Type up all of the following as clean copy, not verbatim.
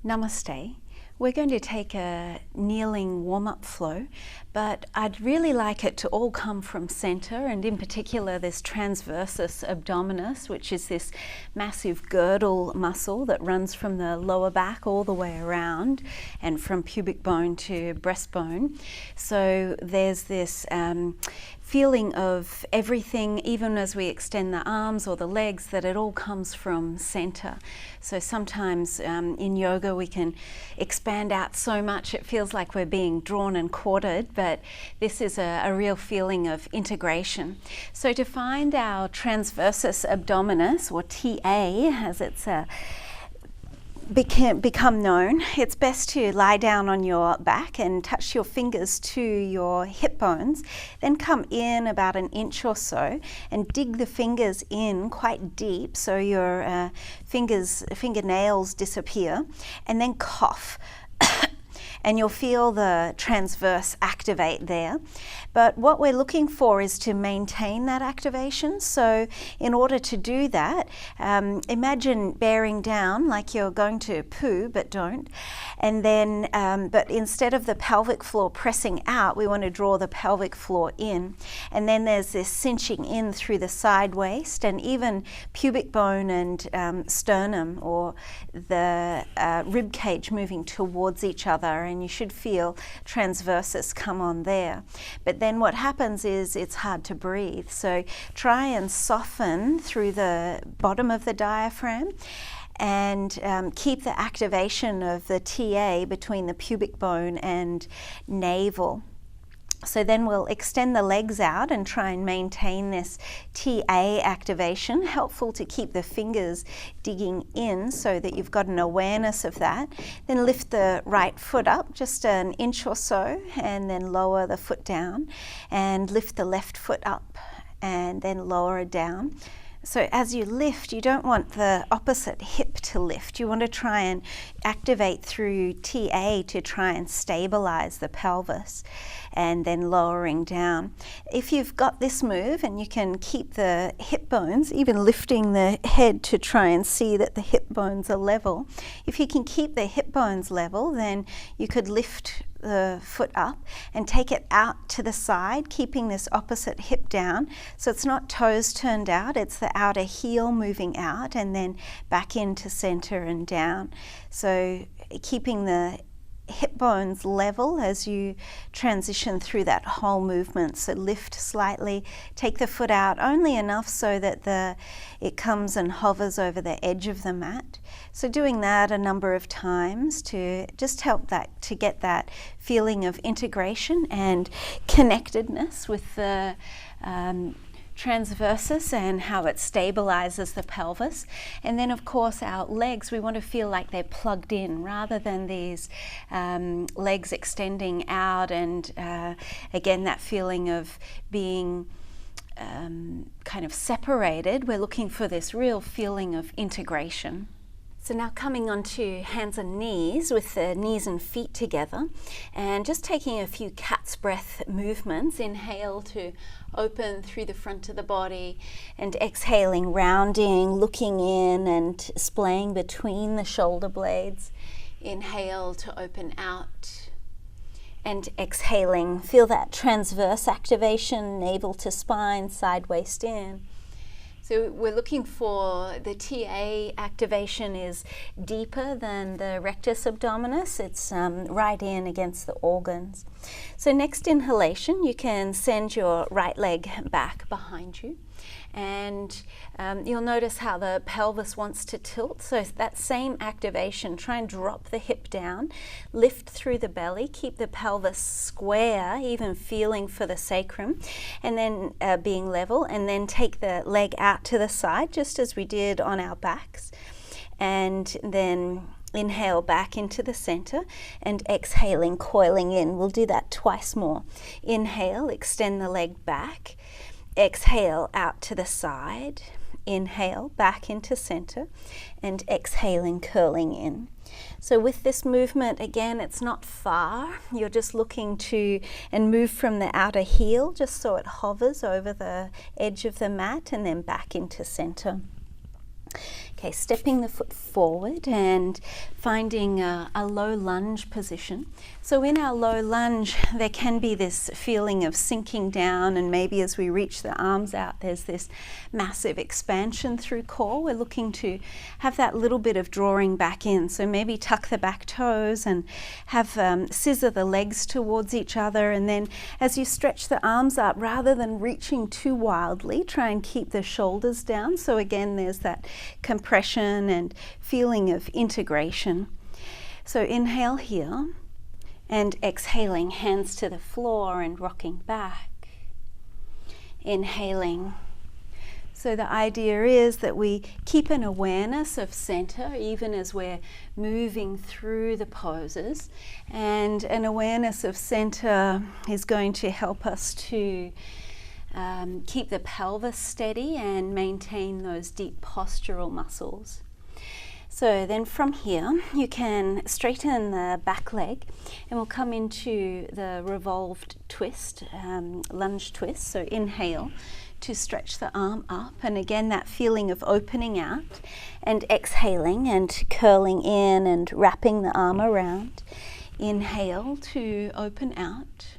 Namaste. We're going to take a kneeling warm-up flow, but I'd really like it to all come from center, and in particular this transversus abdominis, which is this massive girdle muscle that runs from the lower back all the way around and from pubic bone to breastbone. So there's this feeling of everything, even as we extend the arms or the legs, that it all comes from center. So sometimes in yoga we can expand out so much it feels like we're being drawn and quartered, but this is a real feeling of integration. So to find our transversus abdominis, or TA as it's become known, it's best to lie down on your back and touch your fingers to your hip bones, then come in about an inch or so and dig the fingers in quite deep so your fingernails disappear, and then cough. And you'll feel the transverse activate there. But what we're looking for is to maintain that activation. So in order to do that, imagine bearing down like you're going to poo, but don't. And then, but instead of the pelvic floor pressing out, we want to draw the pelvic floor in. And then there's this cinching in through the side waist, and even pubic bone and sternum, or the rib cage moving towards each other, and you should feel transversus come on there. But then what happens is it's hard to breathe. So try and soften through the bottom of the diaphragm and keep the activation of the TA between the pubic bone and navel. So then we'll extend the legs out and try and maintain this TA activation. Helpful to keep the fingers digging in so that you've got an awareness of that. Then lift the right foot up just an inch or so, and then lower the foot down, and lift the left foot up and then lower it down. So as you lift, you don't want the opposite hip to lift. You want to try and activate through TA to try and stabilize the pelvis, and then lowering down. If you've got this move and you can keep the hip bones, even lifting the head to try and see that the hip bones are level. If you can keep the hip bones level, then you could lift the foot up and take it out to the side, keeping this opposite hip down. So it's not toes turned out, it's the outer heel moving out and then back into center and down. So keeping the hip bones level as you transition through that whole movement. So lift slightly, take the foot out only enough so that it comes and hovers over the edge of the mat. So doing that a number of times to just help that, to get that feeling of integration and connectedness with the transversus and how it stabilizes the pelvis. And then of course our legs, we want to feel like they're plugged in rather than these legs extending out, and again that feeling of being kind of separated. We're looking for this real feeling of integration. So now coming onto hands and knees with the knees and feet together, and just taking a few cat's breath movements. Inhale to open through the front of the body, and exhaling, rounding, looking in and splaying between the shoulder blades. Inhale to open out, and exhaling. Feel that transverse activation, navel to spine, side waist in. So we're looking for the TA activation is deeper than the rectus abdominis. It's right in against the organs. So next inhalation, you can send your right leg back behind you, and you'll notice how the pelvis wants to tilt. So that same activation, try and drop the hip down, lift through the belly, keep the pelvis square, even feeling for the sacrum, and then being level, and then take the leg out to the side, just as we did on our backs, and then inhale back into the center, and exhaling, coiling in. We'll do that twice more. Inhale, extend the leg back. Exhale out to the side. Inhale back into center, and exhaling, curling in. So with this movement, again, it's not far. You're just looking to and move from the outer heel just so it hovers over the edge of the mat, and then back into center. Okay, stepping the foot forward and finding a low lunge position. So in our low lunge, there can be this feeling of sinking down, and maybe as we reach the arms out, there's this massive expansion through core. We're looking to have that little bit of drawing back in. So maybe tuck the back toes and have scissor the legs towards each other. And then as you stretch the arms up, rather than reaching too wildly, try and keep the shoulders down. So again, there's that compression and feeling of integration. So inhale here and exhaling, hands to the floor and rocking back. Inhaling. So the idea is that we keep an awareness of center even as we're moving through the poses, and an awareness of center is going to help us to keep the pelvis steady and maintain those deep postural muscles. So then from here, you can straighten the back leg and we'll come into the revolved twist, lunge twist. So inhale to stretch the arm up, and again that feeling of opening out, and exhaling and curling in and wrapping the arm around. Inhale to open out,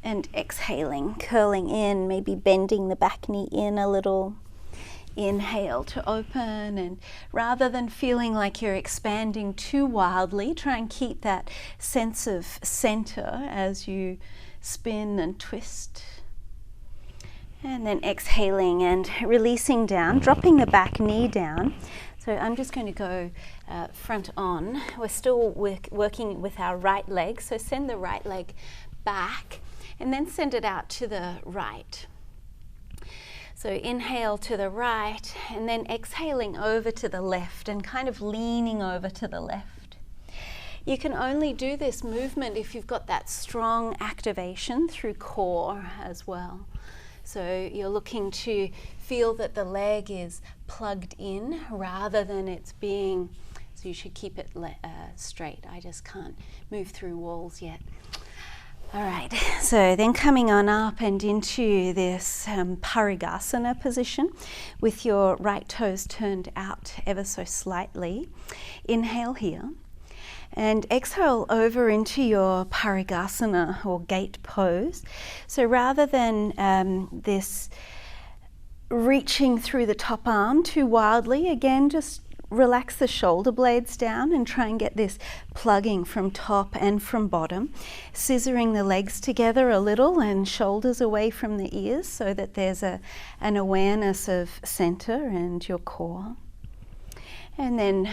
and exhaling, curling in, maybe bending the back knee in a little. Inhale to open, and rather than feeling like you're expanding too wildly, try and keep that sense of center as you spin and twist. And then exhaling and releasing down, dropping the back knee down. So I'm just going to go front on. We're still working with our right leg, so send the right leg back and then send it out to the right. So inhale to the right and then exhaling over to the left and kind of leaning over to the left. You can only do this movement if you've got that strong activation through core as well. So you're looking to feel that the leg is plugged in rather than it's being, so you should keep it straight. I just can't move through walls yet. All right, so then coming on up and into this Parigasana position with your right toes turned out ever so slightly. Inhale here and exhale over into your Parigasana or gate pose. So rather than this reaching through the top arm too wildly, again just relax the shoulder blades down and try and get this plugging from top and from bottom, scissoring the legs together a little and shoulders away from the ears so that there's an awareness of center and your core. And then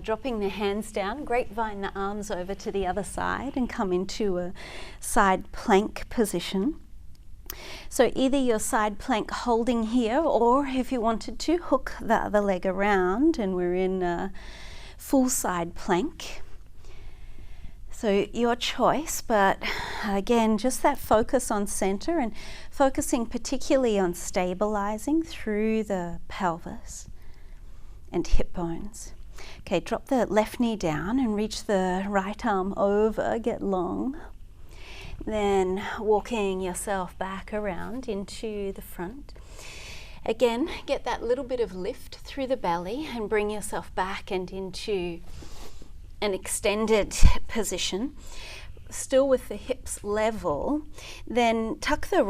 dropping the hands down, grapevine the arms over to the other side and come into a side plank position. So either your side plank holding here, or if you wanted to, hook the other leg around and we're in a full side plank. So your choice, but again, just that focus on center and focusing particularly on stabilizing through the pelvis and hip bones. Okay, drop the left knee down and reach the right arm over, get long. Then walking yourself back around into the front. Again, get that little bit of lift through the belly and bring yourself back and into an extended position, still with the hips level. Then tuck the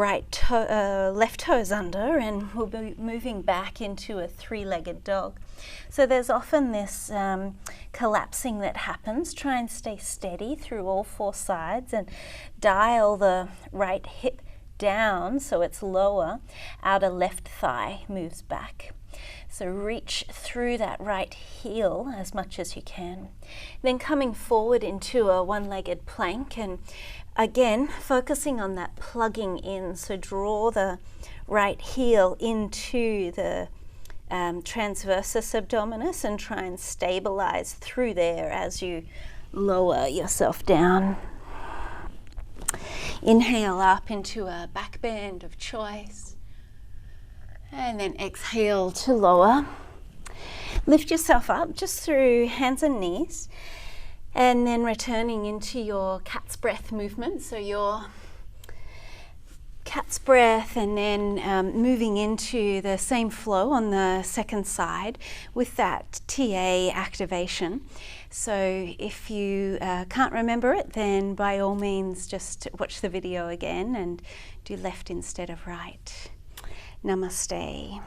left toes under and we'll be moving back into a three-legged dog. So there's often this collapsing that happens. Try and stay steady through all four sides and dial the right hip down so it's lower. Outer left thigh moves back. So reach through that right heel as much as you can. Then coming forward into a one-legged plank, and again focusing on that plugging in. So draw the right heel into the Transversus Abdominus and try and stabilize through there as you lower yourself down. Inhale up into a back bend of choice. And then exhale to lower. Lift yourself up just through hands and knees. And then returning into your cat's breath movement. So you're cat's breath, and then moving into the same flow on the second side with that TA activation. So if you can't remember it, then by all means just watch the video again and do left instead of right. Namaste.